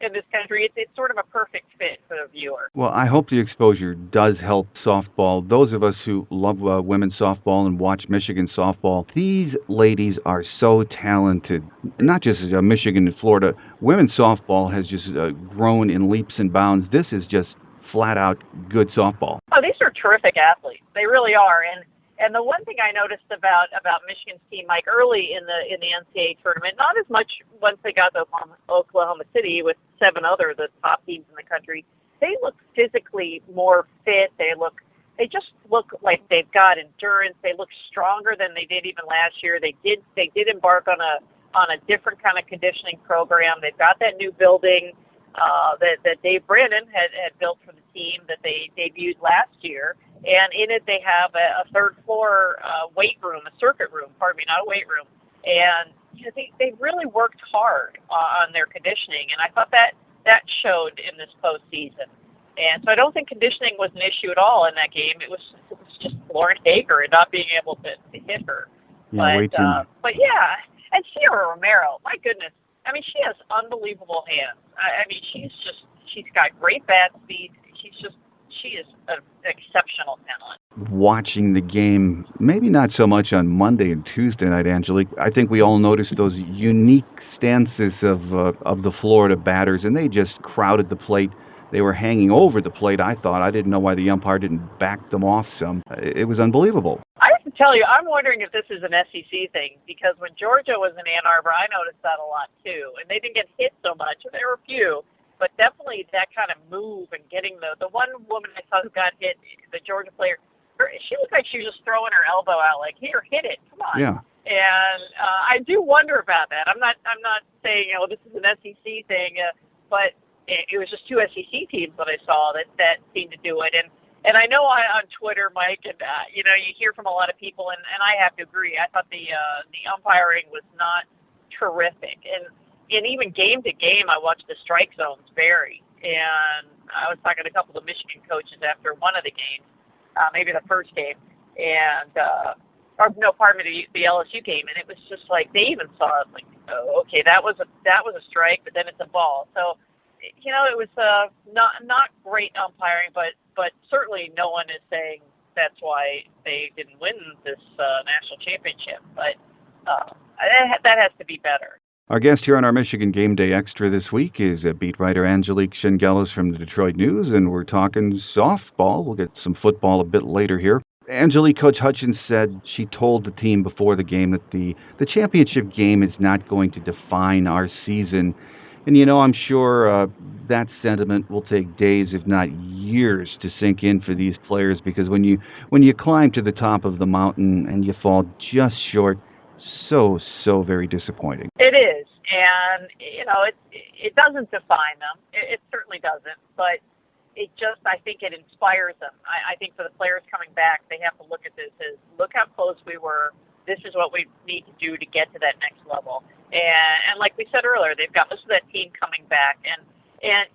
Speaker 3: in this country, it's sort of a perfect fit for the viewer.
Speaker 1: Well, I hope the exposure does help softball. Those of us who love women's softball and watch Michigan softball, these ladies are so talented. Not just Michigan and Florida. Women's softball has just grown in leaps and bounds. This is just flat-out good softball.
Speaker 3: Oh, these are terrific athletes. They really are. And the one thing I noticed about Michigan's team, Mike, early in the NCAA tournament, not as much once they got to Oklahoma City with 7 other the top teams in the country, they look physically more fit. They just look like they've got endurance. They look stronger than they did even last year. They did embark on a different kind of conditioning program. They've got that new building that Dave Brandon had built for the team that they debuted last year. And in it, they have a third-floor weight room, a circuit room, not a weight room. And they really worked hard on their conditioning, and I thought that showed in this postseason. And so I don't think conditioning was an issue at all in that game. It was just Lauren Hager and not being able to hit her.
Speaker 1: Yeah,
Speaker 3: but yeah, and Sierra Romero, my goodness. I mean, she has unbelievable hands. I mean, she's got great bat speed. She is an exceptional talent.
Speaker 1: Watching the game, maybe not so much on Monday and Tuesday night, Angelique, I think we all noticed those unique stances of the Florida batters, and they just crowded the plate. They were hanging over the plate, I thought. I didn't know why the umpire didn't back them off some. It was unbelievable.
Speaker 3: I have to tell you, I'm wondering if this is an SEC thing, because when Georgia was in Ann Arbor, I noticed that a lot too. And they didn't get hit so much. There were a few. But definitely that kind of move and getting the one woman I saw who got hit, the Georgia player, she looked like she was just throwing her elbow out, like, here, hit it, come on.
Speaker 1: Yeah.
Speaker 3: And I do wonder about that. I'm not saying this is an SEC thing, but it was just 2 SEC teams that I saw that seemed to do it. And I know on Twitter, Mike, and you hear from a lot of people, and I have to agree. I thought the umpiring was not terrific, and and even game to game, I watched the strike zones vary. And I was talking to a couple of Michigan coaches after one of the games, maybe the first game, and or no, pardon me, the LSU game, and it was just like they even saw it like, oh, okay, that was a strike, but then it's a ball. So, you know, it was not great umpiring, but certainly no one is saying that's why they didn't win this national championship. But that has to be better.
Speaker 1: Our guest here on our Michigan Gameday Extra this week is beat writer Angelique Chengelis from the Detroit News, and we're talking softball. We'll get some football a bit later here. Angelique, Coach Hutchins said she told the team before the game that the championship game is not going to define our season. And, you know, I'm sure that sentiment will take days, if not years, to sink in for these players, because when you climb to the top of the mountain and you fall just short, so very disappointing.
Speaker 3: It is, and you know, it doesn't define them. It certainly doesn't, but it just, I think it inspires them. I think for the players coming back, they have to look at this as, look how close we were. This is what we need to do to get to that next level. And like we said earlier, they've got most of that team coming back, and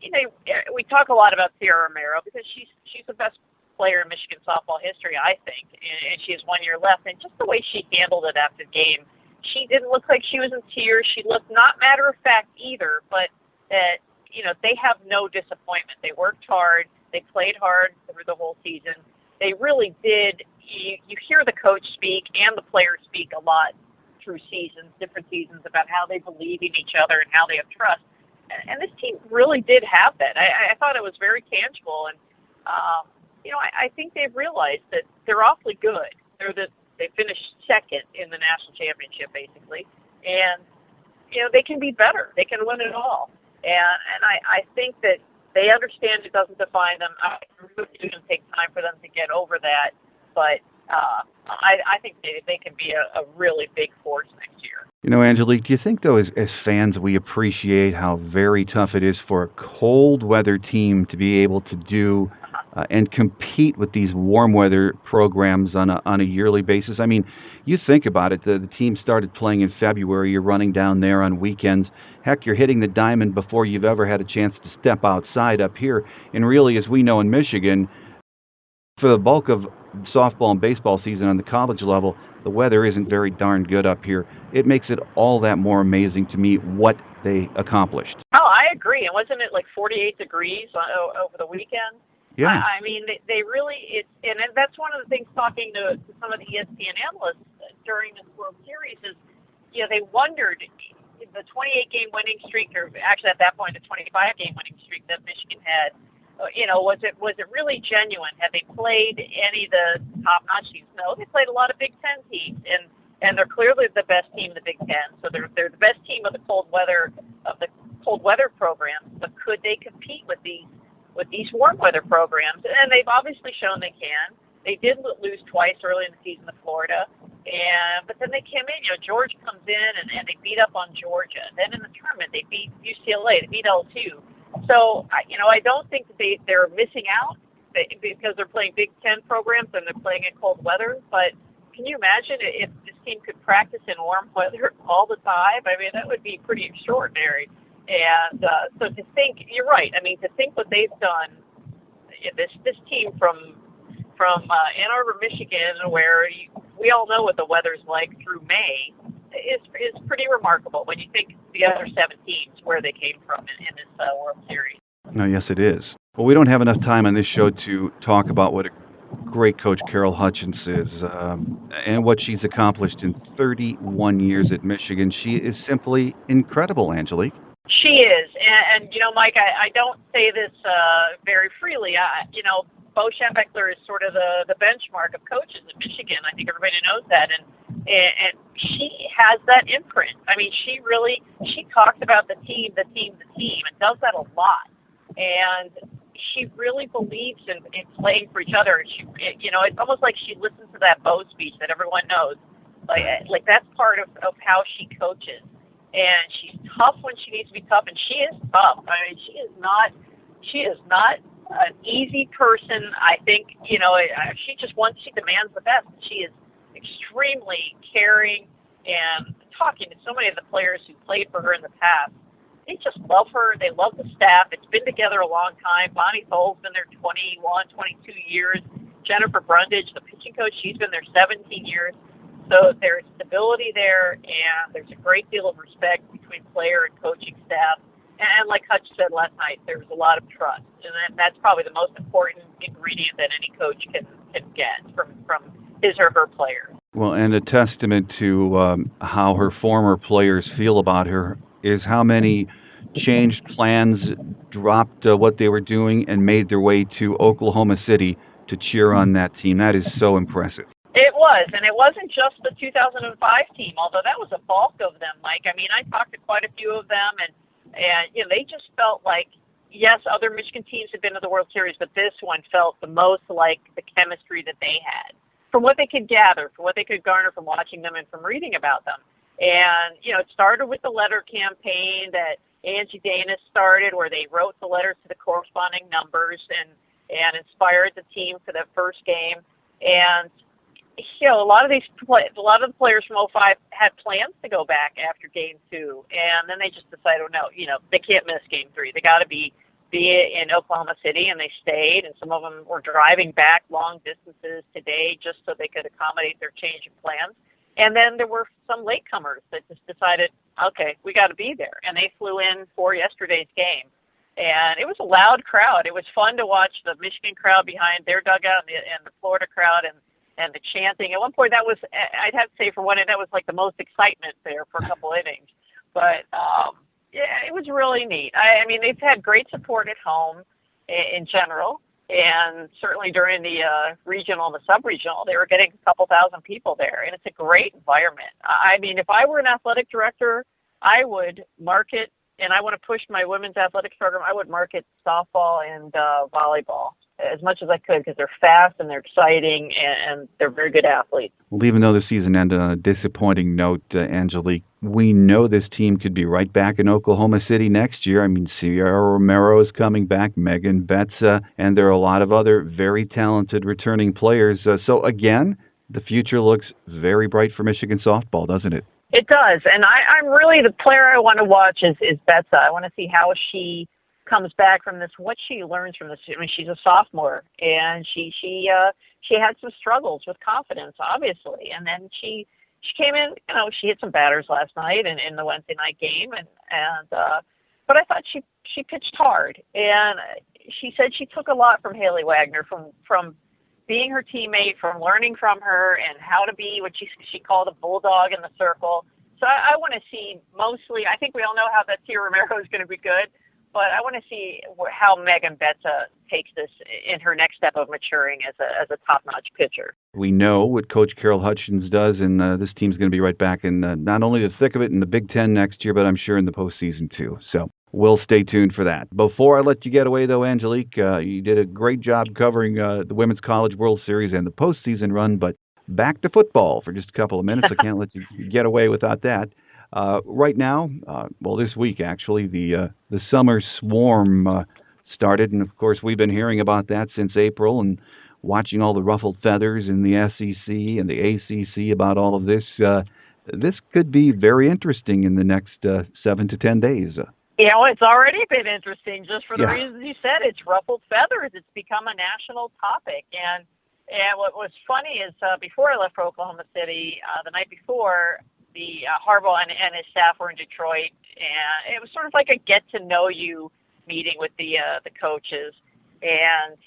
Speaker 3: you know, we talk a lot about Sierra Romero because she's the best player in Michigan softball history, I think, and she has 1 year left. And just the way she handled it after the game, she didn't look like she was in tears. She looked not matter of fact either, but that, you know, they have no disappointment. They worked hard. They played hard through the whole season. They really did. You hear the coach speak and the players speak a lot through seasons, different seasons, about how they believe in each other and how they have trust. And this team really did have that. I thought it was very tangible. And, you know, I think they've realized that they're awfully good. They finished second in the national championship, basically. And, you know, they can be better. They can win it all. And I think that they understand it doesn't define them. I really it's going to take time for them to get over that. But I think they can be a really big force next year.
Speaker 1: You know, Angelique, do you think, though, as fans, we appreciate how very tough it is for a cold weather team to be able to do and compete with these warm weather programs on a yearly basis? I mean, you think about it, the team started playing in February, you're running down there on weekends. Heck, you're hitting the diamond before you've ever had a chance to step outside up here. And really, as we know in Michigan, for the bulk of softball and baseball season on the college level, the weather isn't very darn good up here. It makes it all that more amazing to me what they accomplished.
Speaker 3: Oh, I agree. And wasn't it like 48 degrees over the weekend?
Speaker 1: Yeah.
Speaker 3: I mean, they really, and that's one of the things talking to some of the ESPN analysts during this World Series is, you know, they wondered the 28-game winning streak, or actually at that point the 25-game winning streak that Michigan had, you know, was it really genuine? Had they played any of the top-notch teams? No, they played a lot of Big Ten teams, and they're clearly the best team in the Big Ten. So they're the best team of the cold weather programs. But could they compete with these warm weather programs? And they've obviously shown they can. They did lose twice early in the season to Florida, but then they came in. You know, Georgia comes in and they beat up on Georgia. Then in the tournament they beat UCLA. They beat L2. So, you know, I don't think that they're missing out because they're playing Big Ten programs and they're playing in cold weather. But can you imagine if this team could practice in warm weather all the time? I mean, that would be pretty extraordinary. And so to think, you're right. I mean, to think what they've done, this team from Ann Arbor, Michigan, where we all know what the weather's like through May, is pretty remarkable when you think the other 7 teams where they came from in this World Series.
Speaker 1: No, yes, it is. Well, we don't have enough time on this show to talk about what a great coach Carol Hutchins is and what she's accomplished in 31 years at Michigan. She is simply incredible, Angelique.
Speaker 3: She is, and you know, Mike, I don't say this very freely. You know, Bo Schembechler is sort of the benchmark of coaches at Michigan. I think everybody knows that, and she has that imprint. I mean, she talks about the team, and does that a lot. And she really believes in playing for each other. You know, it's almost like she listens to that Bo speech that everyone knows. Like that's part of how she coaches. And she's tough when she needs to be tough, and she is tough. I mean, she is not an easy person. I think, you know, she demands the best. She is extremely caring, and talking to so many of the players who played for her in the past, they just love her. They love the staff. It's been together a long time. Bonnie Thole's been there 21, 22 years. Jennifer Brundage, the pitching coach, she's been there 17 years. So there's stability there, and there's a great deal of respect between player and coaching staff. And like Hutch said last night, there's a lot of trust, and that's probably the most important ingredient that any coach can get from his or her players.
Speaker 1: Well, and a testament to how her former players feel about her is how many changed plans, dropped what they were doing, and made their way to Oklahoma City to cheer on that team. That is so impressive.
Speaker 3: It was, and it wasn't just the 2005 team, although that was a bulk of them, Mike. I mean, I talked to quite a few of them, and you know, they just felt like, yes, other Michigan teams had been to the World Series, but this one felt the most like the chemistry that they had, from what they could gather, from what they could garner from watching them and from reading about them. And, you know, it started with the letter campaign that Angie Danis started, where they wrote the letters to the corresponding numbers and inspired the team for that first game. And, you know, a lot of the players from '05 had plans to go back after Game 2, and then they just decided, oh, no, you know, they can't miss Game 3. They got to be in Oklahoma City, and they stayed, and some of them were driving back long distances today just so they could accommodate their change in plans. And then there were some latecomers that just decided, okay, we got to be there, and they flew in for yesterday's game. And it was a loud crowd. It was fun to watch the Michigan crowd behind their dugout and the Florida crowd and the chanting. At one point, that was, I'd have to say for one end, that was like the most excitement there for a couple innings. But, yeah, it was really neat. I mean, they've had great support at home in general, and certainly during the regional and the sub-regional, they were getting a couple thousand people there, and it's a great environment. I mean, if I were an athletic director, I would market, and I want to push my women's athletics program, I would market softball and volleyball as much as I could, because they're fast and they're exciting and they're very good athletes.
Speaker 1: Well, even though the season ended on a disappointing note, Angelique, we know this team could be right back in Oklahoma City next year. I mean, Sierra Romero is coming back, Megan Betza, and there are a lot of other very talented returning players. So again, the future looks very bright for Michigan softball, doesn't it?
Speaker 3: It does, and I'm really, the player I want to watch is Betza. I want to see how she comes back from this, what she learns from this. I mean, she's a sophomore, and she had some struggles with confidence, obviously, and then she came in. You know, she hit some batters last night in the Wednesday night game, but I thought she pitched hard, and she said she took a lot from Haley Wagner, from being her teammate, from learning from her, and how to be what she called a bulldog in the circle. So I want to see mostly. I think we all know how that Tia Romero is going to be good. But I want to see how Megan Betza takes this in her next step of maturing as a top-notch pitcher.
Speaker 1: We know what Coach Carol Hutchins does, and this team's going to be right back in not only the thick of it in the Big Ten next year, but I'm sure in the postseason too. So we'll stay tuned for that. Before I let you get away, though, Angelique, you did a great job covering the Women's College World Series and the postseason run, but back to football for just a couple of minutes. I can't let you get away without that. Right now, well, this week actually, the summer swarm started, and of course we've been hearing about that since April and watching all the ruffled feathers in the SEC and the ACC about all of this. This could be very interesting in the next 7 to 10 days.
Speaker 3: You know, it's already been interesting just for the reasons you said. It's ruffled feathers. It's become a national topic, and what was funny is before I left for Oklahoma City, the night before, the Harbaugh and his staff were in Detroit, and it was sort of like a get-to-know-you meeting with the coaches. And,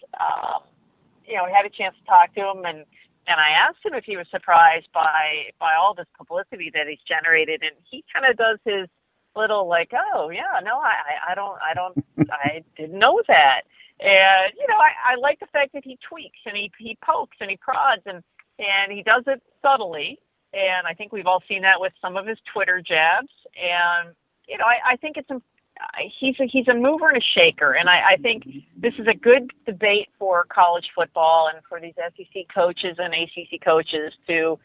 Speaker 3: you know, we had a chance to talk to him, and I asked him if he was surprised by all this publicity that he's generated, and he kind of does his little like, oh, yeah, no, I didn't know that. And, you know, I like the fact that he tweaks, and he pokes, and he prods, and he does it subtly. And I think we've all seen that with some of his Twitter jabs. And, you know, I think he's a mover and a shaker. And I think this is a good debate for college football and for these SEC coaches and ACC coaches to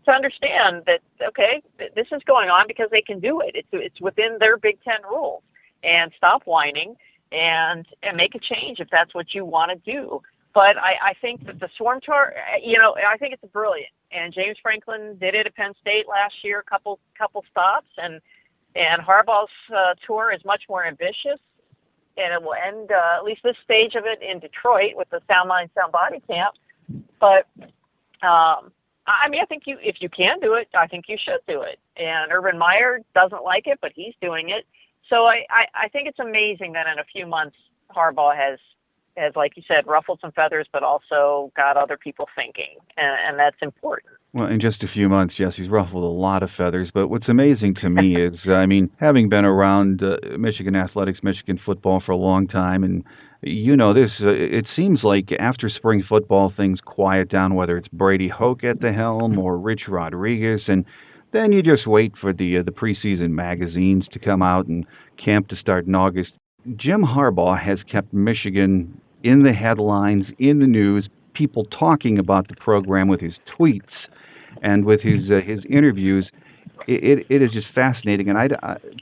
Speaker 3: understand that, okay, this is going on because they can do it. It's within their Big Ten rules. And stop whining and make a change if that's what you want to do. But I think that the swarm tour, you know, I think it's brilliant. And James Franklin did it at Penn State last year, a couple stops, and And Harbaugh's tour is much more ambitious, and it will end at least this stage of it in Detroit with the Sound Mind, Sound Body camp. But I mean, I think if you can do it, I think you should do it. And Urban Meyer doesn't like it, but he's doing it. So I think it's amazing that in a few months, Harbaugh has, like you said, ruffled some feathers, but also got other people thinking, and that's important.
Speaker 1: Well, in just a few months, yes, he's ruffled a lot of feathers. But what's amazing to me is, I mean, having been around Michigan athletics, Michigan football for a long time, and you know this, it seems like after spring football, things quiet down, whether it's Brady Hoke at the helm or Rich Rodriguez, and then you just wait for the preseason magazines to come out and camp to start in August. Jim Harbaugh has kept Michigan in the headlines, in the news, people talking about the program with his tweets and with his interviews. It is just fascinating, and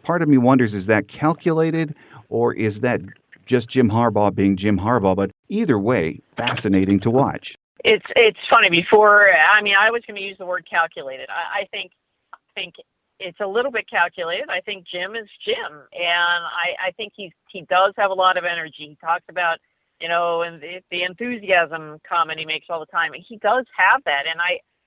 Speaker 1: part of me wonders, is that calculated, or is that just Jim Harbaugh being Jim Harbaugh? But either way, fascinating to watch.
Speaker 3: It's funny. Before, I mean, I was going to use the word calculated. I think it's a little bit calculated. I think Jim is Jim, and I think he does have a lot of energy. He talks about, you know, and the enthusiasm comment he makes all the time. He does have that, and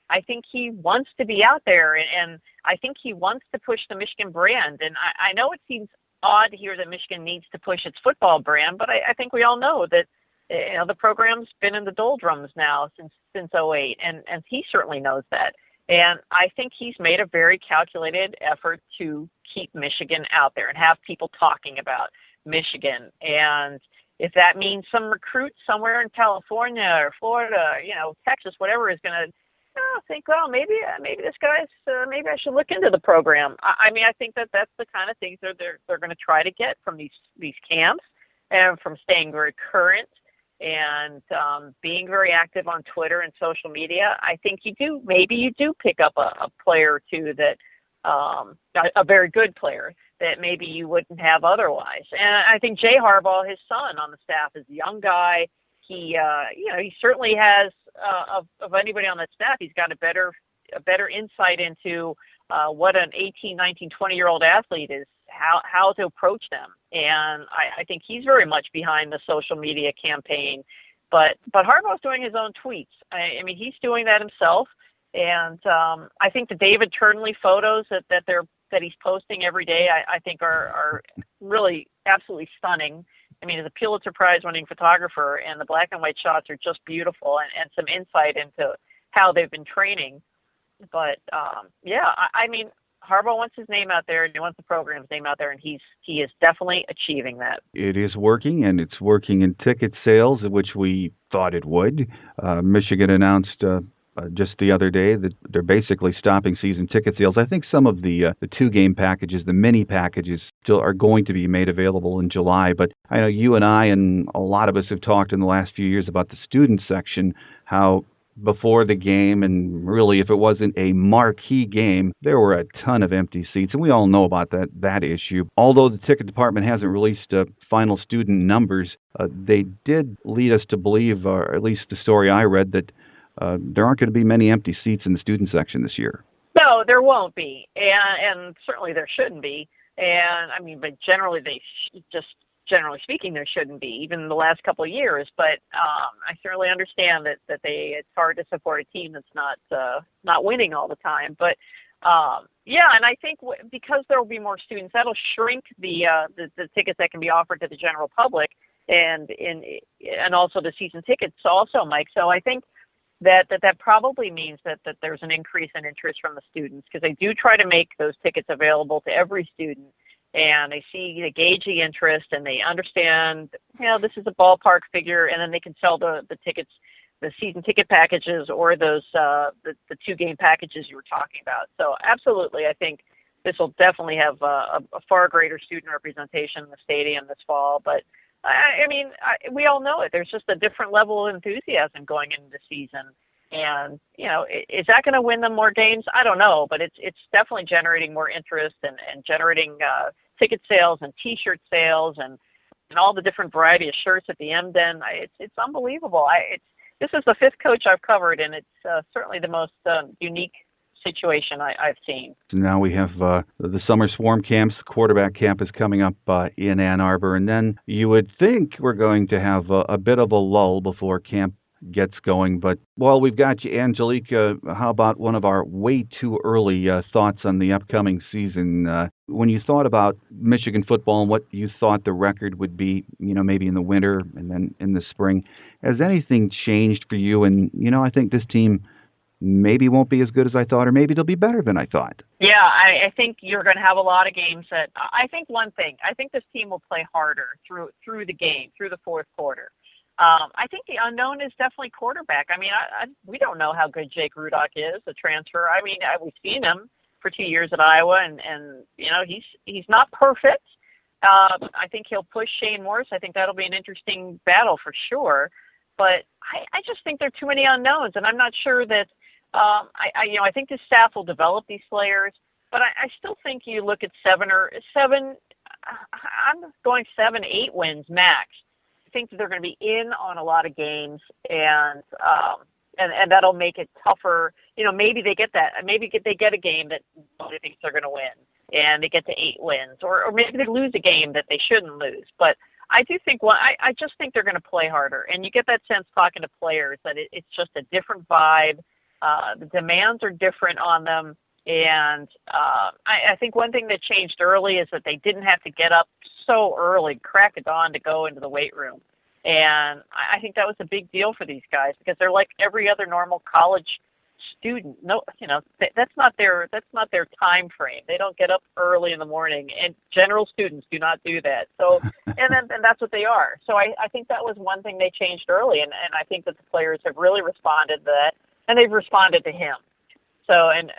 Speaker 3: I think he wants to be out there, and I think he wants to push the Michigan brand. And I know it seems odd to hear that Michigan needs to push its football brand, but I think we all know that, you know, the program's been in the doldrums now since 2008, and he certainly knows that. And I think he's made a very calculated effort to keep Michigan out there and have people talking about Michigan. And if that means some recruit somewhere in California or Florida, you know, Texas, whatever, is going to think, well, maybe this guy's, maybe I should look into the program. I mean, I think that's the kind of things they're going to try to get from these camps, and from staying very current and being very active on Twitter and social media. I think maybe you do pick up a player or two that, a very good player that maybe you wouldn't have otherwise. And I think Jay Harbaugh, his son on the staff, is a young guy. He, you know, he certainly has, of anybody on that staff, he's got a better insight into what an 18, 19, 20-year-old athlete is, how to approach them. And I think he's very much behind the social media campaign. But Harbaugh's doing his own tweets. I mean, he's doing that himself. And I think the David Turnley photos that he's posting every day, I think are really absolutely stunning. I mean, as a Pulitzer Prize-winning photographer, and the black and white shots are just beautiful, and some insight into how they've been training. But I mean, Harbaugh wants his name out there, and he wants the program's name out there, and he is definitely achieving that. It
Speaker 1: is working, and it's working in ticket sales, which we thought it would. Michigan announced just the other day that they're basically stopping season ticket sales. I think some of the 2-game packages, the mini packages, still are going to be made available in July. But I know you and I and a lot of us have talked in the last few years about the student section, how before the game, and really if it wasn't a marquee game, there were a ton of empty seats, and we all know about that issue. Although the ticket department hasn't released final student numbers, they did lead us to believe, or at least the story I read, that there aren't going to be many empty seats in the student section this year.
Speaker 3: No, there won't be, and certainly there shouldn't be. And I mean, but generally generally speaking, there shouldn't be, even the last couple of years. But I certainly understand that it's hard to support a team that's not winning all the time. But and I think because there will be more students, that'll shrink the tickets that can be offered to the general public, and also the season tickets also, Mike. So I think that probably means that there's an increase in interest from the students, because they do try to make those tickets available to every student, and they gauge the interest, and they understand, you know, this is a ballpark figure, and then they can sell the tickets, the season ticket packages, or those the 2-game packages you were talking about. So absolutely, I think this will definitely have a far greater student representation in the stadium this fall. But I mean, we all know it. There's just a different level of enthusiasm going into the season. And, you know, is that going to win them more games? I don't know, but it's definitely generating more interest and generating ticket sales and T-shirt sales and all the different variety of shirts at the M-Den. It's unbelievable. This is the 5th coach I've covered, and it's certainly the most unique situation I've seen.
Speaker 1: Now we have the summer swarm camps. The quarterback camp is coming up in Ann Arbor, and then you would think we're going to have a bit of a lull before camp gets going. But while we've got you, Angelique, how about one of our way too early thoughts on the upcoming season? When you thought about Michigan football and what you thought the record would be, maybe in the winter and then in the spring, has anything changed for you? And, I think this team maybe won't be as good as I thought, or maybe they'll be better than I thought.
Speaker 3: Yeah, I think you're going to have a lot of games that I think this team will play harder through the game, through the fourth quarter. I think the unknown is definitely quarterback. I mean, we don't know how good Jake Rudock is, the transfer. I mean, we've seen him for 2 years at Iowa, and he's not perfect. I think he'll push Shane Morris. I think that'll be an interesting battle for sure. But I just think there are too many unknowns, and I'm not sure that. I think the staff will develop these players, but I still think you look at 7. I'm going 7, 8 wins max. I think that they're going to be in on a lot of games, and that'll make it tougher. Maybe they get that. Maybe they get a game that nobody thinks they're going to win, and they get to 8 wins, or maybe they lose a game that they shouldn't lose. But I do think I just think they're going to play harder, and you get that sense talking to players that it's just a different vibe. The demands are different on them, and I think one thing that changed early is that they didn't have to get up so early, crack of dawn, to go into the weight room. And I think that was a big deal for these guys because they're like every other normal college student. No, that's not their time frame. They don't get up early in the morning, and general students do not do that. So, and that's what they are. So I think that was one thing they changed early, and I think that the players have really responded to that, and they've responded to him. So, and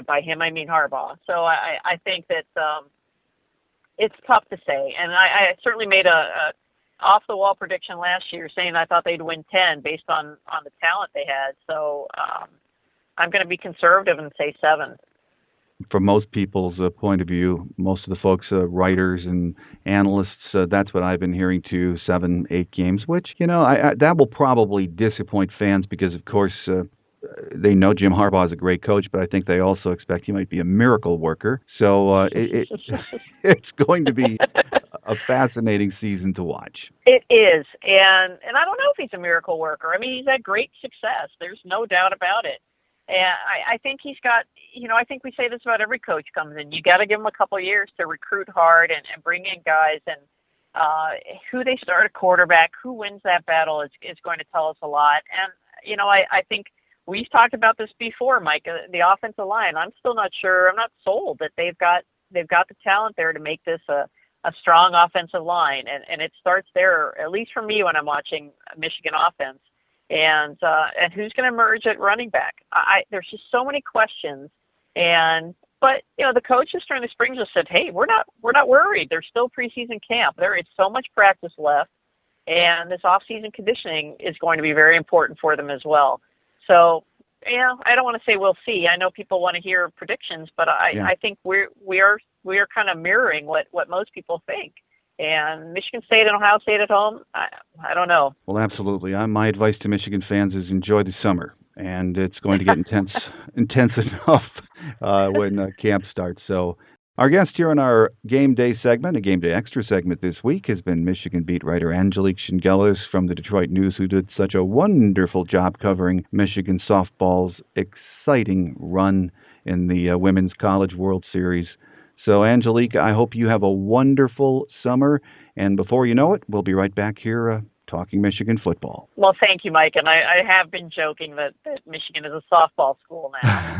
Speaker 3: by him I mean Harbaugh. So I think that it's tough to say, and I certainly made a off-the-wall prediction last year saying I thought they'd win 10 based on the talent they had. So I'm going to be conservative and say 7.
Speaker 1: From most people's point of view, most of the folks, writers and analysts, that's what I've been hearing too, 7, 8 games, which, that will probably disappoint fans because, of course, they know Jim Harbaugh is a great coach, but I think they also expect he might be a miracle worker. So it's going to be a fascinating season to watch.
Speaker 3: It is, and I don't know if he's a miracle worker. I mean, he's had great success. There's no doubt about it. And I think he's got, I think we say this about every coach comes in. You got to give him a couple of years to recruit hard and bring in guys, and who they start a quarterback, who wins that battle is going to tell us a lot. And, I think we've talked about this before, Mike, the offensive line. I'm still not sure. I'm not sold that they've got the talent there to make this a strong offensive line. And it starts there, at least for me when I'm watching Michigan offense. And who's going to emerge at running back? There's just so many questions. But the coaches during the spring just said, hey, we're not worried. There's still preseason camp. There is so much practice left. And this off-season conditioning is going to be very important for them as well. So, I don't want to say we'll see. I know people want to hear predictions, but I think we are kind of mirroring what most people think. And Michigan State and Ohio State at home, I don't know.
Speaker 1: Well, absolutely. My advice to Michigan fans is enjoy the summer, and it's going to get intense enough when camp starts. So our guest here on our Game Day segment, a Game Day Extra segment this week, has been Michigan beat writer Angelique Chengelis from the Detroit News, who did such a wonderful job covering Michigan softball's exciting run in the Women's College World Series. So, Angelique, I hope you have a wonderful summer, and before you know it, we'll be right back here talking Michigan football.
Speaker 3: Well, thank you, Mike, and I have been joking that Michigan is a softball school now,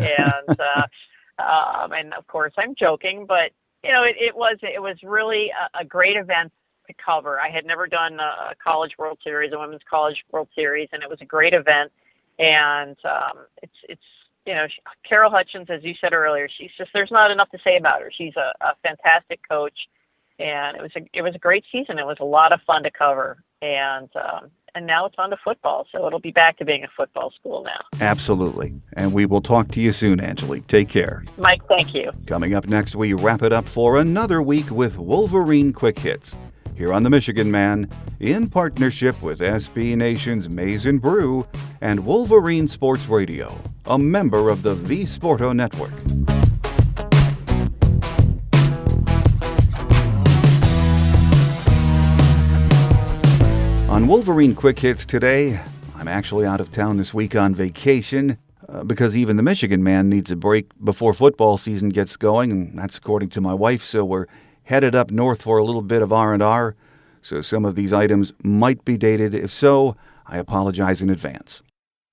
Speaker 3: and of course I'm joking, but it was really a great event to cover. I had never done a College World Series, a Women's College World Series, and it was a great event, and it's Carol Hutchins, as you said earlier, there's not enough to say about her. She's a fantastic coach, and it was a great season. It was a lot of fun to cover, and now it's on to football, so it'll be back to being a football school now.
Speaker 1: Absolutely, and we will talk to you soon, Angelique. Take care.
Speaker 3: Mike, thank you.
Speaker 1: Coming up next, we wrap it up for another week with Wolverine Quick Hits. here on The Michigan Man, in partnership with SB Nation's Maize and Brew and Wolverine Sports Radio, a member of the V Sporto Network. On Wolverine Quick Hits today, I'm actually out of town this week on vacation because even the Michigan Man needs a break before football season gets going, and that's according to my wife, so we're headed up north for a little bit of R&R, so some of these items might be dated. If so, I apologize in advance.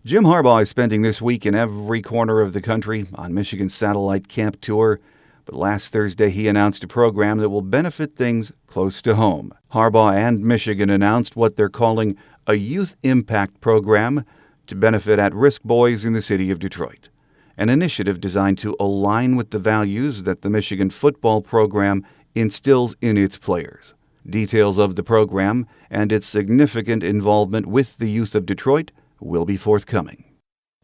Speaker 1: Jim Harbaugh is spending this week in every corner of the country on Michigan's satellite camp tour, but last Thursday he announced a program that will benefit things close to home. Harbaugh and Michigan announced what they're calling a Youth Impact Program to benefit at-risk boys in the city of Detroit, an initiative designed to align with the values that the Michigan football program instills in its players. Details of the program and its significant involvement with the youth of Detroit will be forthcoming.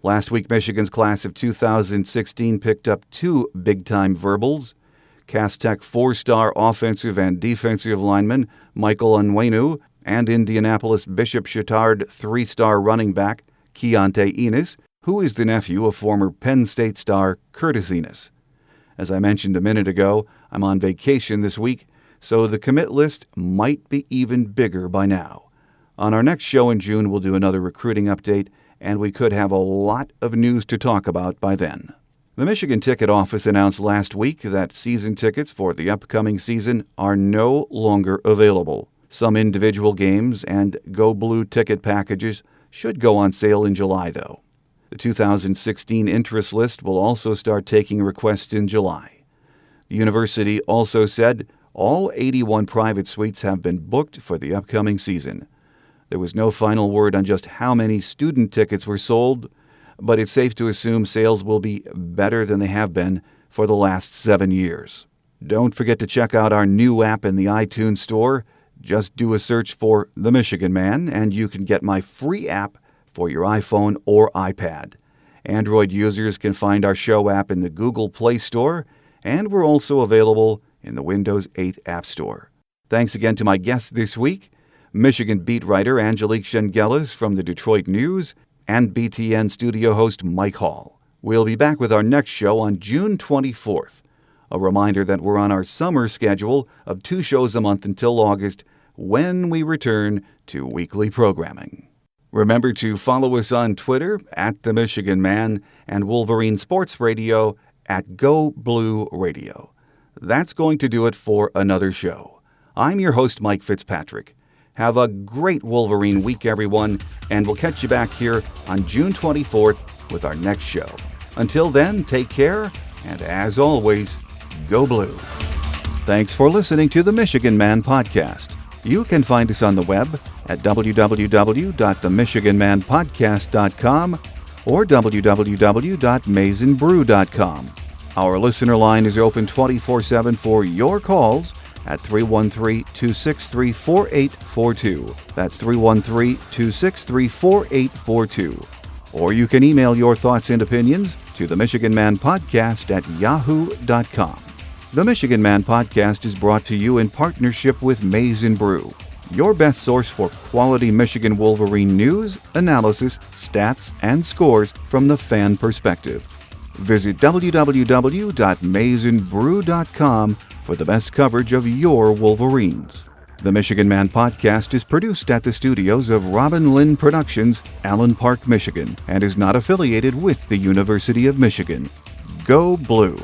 Speaker 1: Last week, Michigan's class of 2016 picked up 2 big-time verbals. Cass Tech 4-star offensive and defensive lineman Michael Onwenu and Indianapolis Bishop Chatard 3-star running back Keontae Enos, who is the nephew of former Penn State star Curtis Enos. As I mentioned a minute ago, I'm on vacation this week, so the commit list might be even bigger by now. On our next show in June, we'll do another recruiting update, and we could have a lot of news to talk about by then. The Michigan Ticket Office announced last week that season tickets for the upcoming season are no longer available. Some individual games and Go Blue ticket packages should go on sale in July, though. The 2016 interest list will also start taking requests in July. The university also said all 81 private suites have been booked for the upcoming season. There was no final word on just how many student tickets were sold, but it's safe to assume sales will be better than they have been for the last 7 years. Don't forget to check out our new app in the iTunes Store. Just do a search for The Michigan Man, and you can get my free app for your iPhone or iPad. Android users can find our show app in the Google Play Store, and we're also available in the Windows 8 App Store. Thanks again to my guests this week, Michigan beat writer Angelique Chengelis from the Detroit News, and BTN studio host Mike Hall. We'll be back with our next show on June 24th. A reminder that we're on our summer schedule of 2 shows a month until August, when we return to weekly programming. Remember to follow us on Twitter at The Michigan Man and Wolverine Sports Radio at Go Blue Radio. That's going to do it for another show. I'm your host, Mike Fitzpatrick. Have a great Wolverine week, everyone, and we'll catch you back here on June 24th with our next show. Until then, take care, and as always, Go Blue. Thanks for listening to the Michigan Man Podcast. You can find us on the web at www.themichiganmanpodcast.com or www.maizenbrew.com. Our listener line is open 24/7 for your calls at 313-263-4842. That's 313-263-4842. Or you can email your thoughts and opinions to the Michigan Man Podcast at yahoo.com. The Michigan Man Podcast is brought to you in partnership with Maize and Brew, your best source for quality Michigan Wolverine news, analysis, stats, and scores from the fan perspective. Visit www.maizenbrew.com for the best coverage of your Wolverines. The Michigan Man Podcast is produced at the studios of Robin Lynn Productions, Allen Park, Michigan, and is not affiliated with the University of Michigan. Go Blue!